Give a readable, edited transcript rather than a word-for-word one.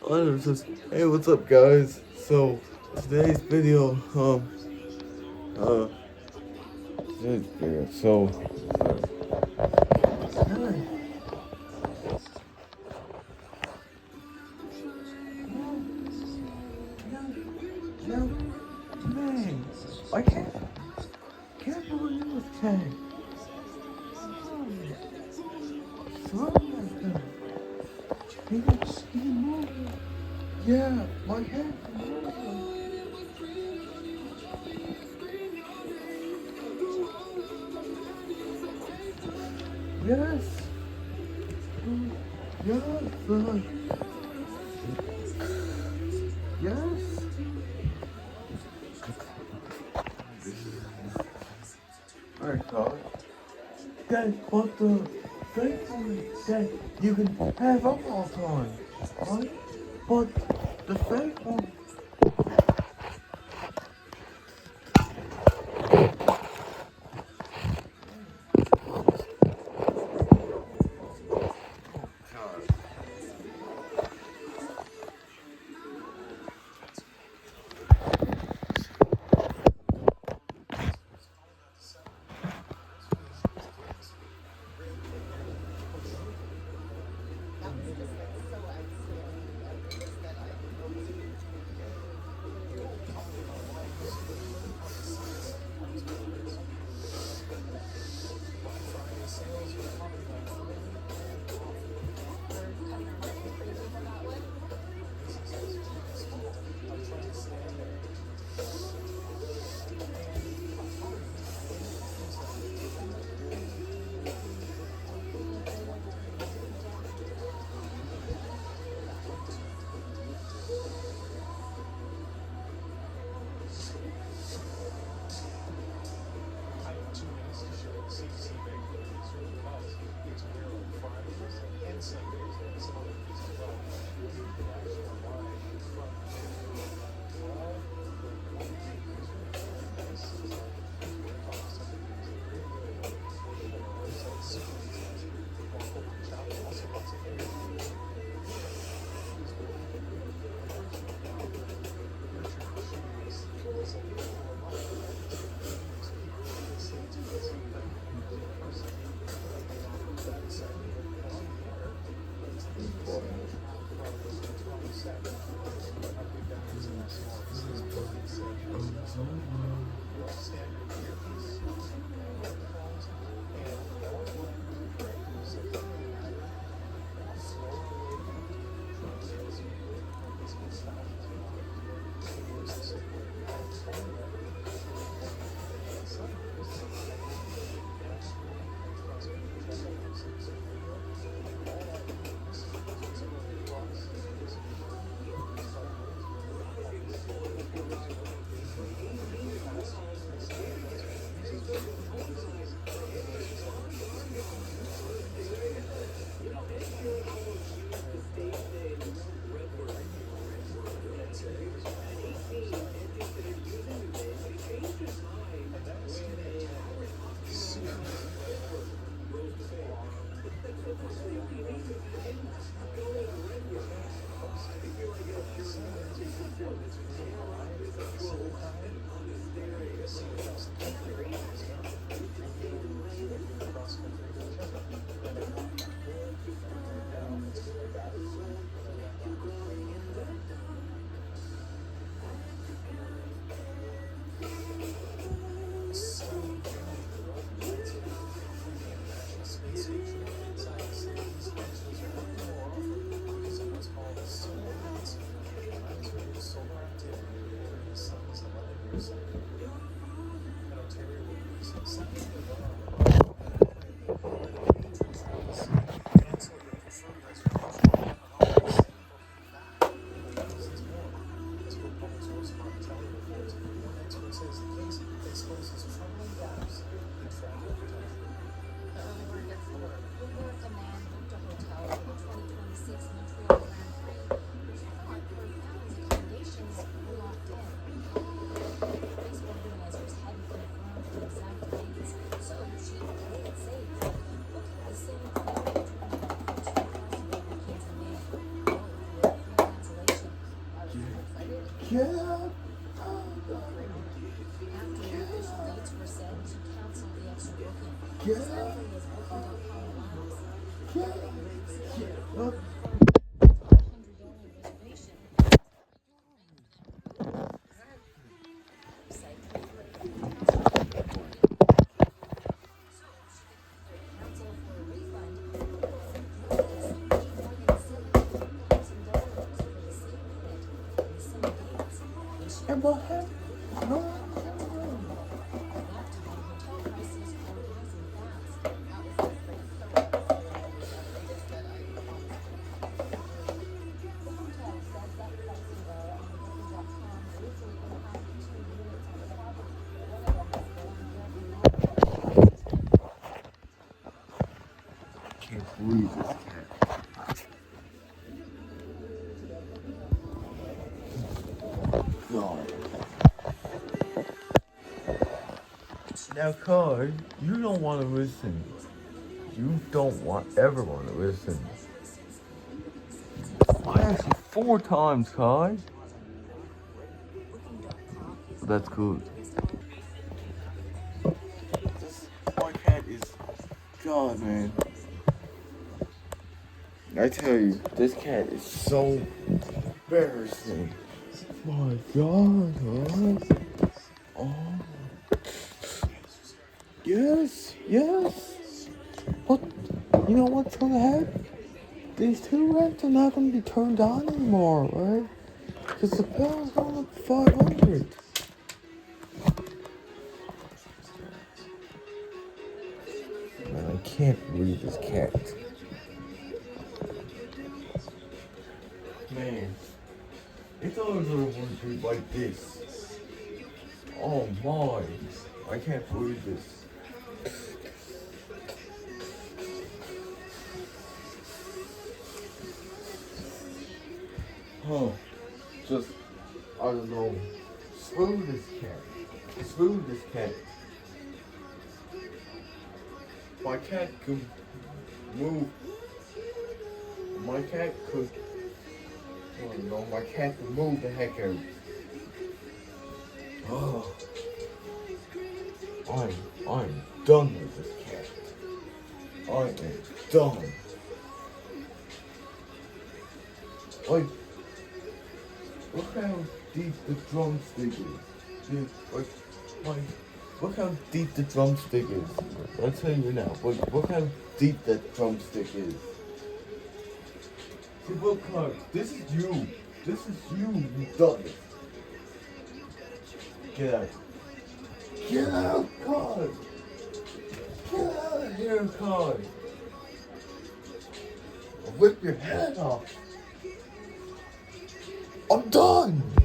Hey, what's up, guys? So today's video, uh, today's video. No, man, I can't believe this tank. Something like that. He moved. Yeah, my head moved. Yes. Yes. Yes. Alright, Todd. That what the thankfully that you can have up all time, right? But the fake one. Get out. After the official dates were set to cancel the extra booking, Get sadly, out. as Booking.com allows, Get out. Get out. $100 reservation website cancel for a refund. More than $7,000 for the same unit in the same dates. And she And what happened? No. at that time, hotel prices were rising fast. That was the hotel said that pricing error on the Booking.com briefly impacted 2 units on the property. One of them has been on built Can't believe this cat. God. Now, Card, you don't want to listen. You don't ever want to listen. I asked you 4 times, Card. Booking.com is That's good. now My cat is God, man. I tell you, this cat is so embarrassing. My God, huh? Oh. Yes. But you know what's gonna happen? These 2 rents are not gonna be turned on anymore, right? Because the bill's going up 500. Man, I can't believe this cat. Man, it's always gonna want to be like this. Oh my, I can't believe this. Huh, just, I don't know, screw this cat. My cat could move, my cat could, I don't know, my cat could move the heck out. Oh, I'm done with this cat. I am done. Like, look how deep the drumstick is. Dude, like, look how deep the drumstick is. I'll tell you now. Look how deep that drumstick is. See, look, Clark, this is you. You done it. Get out. Get out, Clark. Get out of here, Clark. I'll rip your head off. I'm done.